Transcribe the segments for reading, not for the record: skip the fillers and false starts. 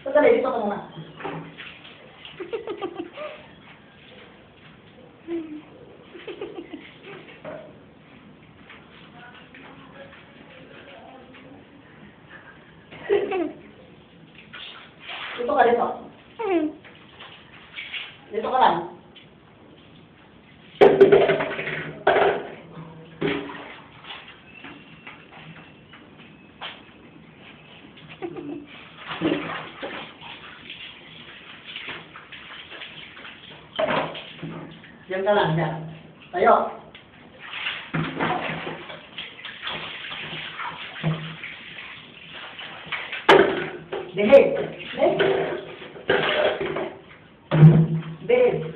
Sandali, dito ka muna. Dito ka, dito. Dito ka lang. Diyan ka lang, diyan. Tayo. Behave. Behave.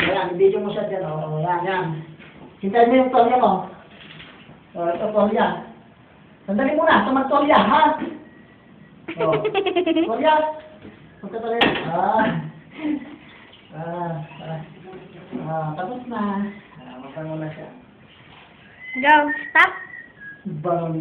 Ayan, i-video mo siya dyan. O, yan, yan. Hintayin mo yung tolya mo. O, ito tolya. Sandali muna, sa mag-tolya, ha? O, tolya. Magka-tolya. Tapos na. Magbango na siya. Go, stop. Bango niya.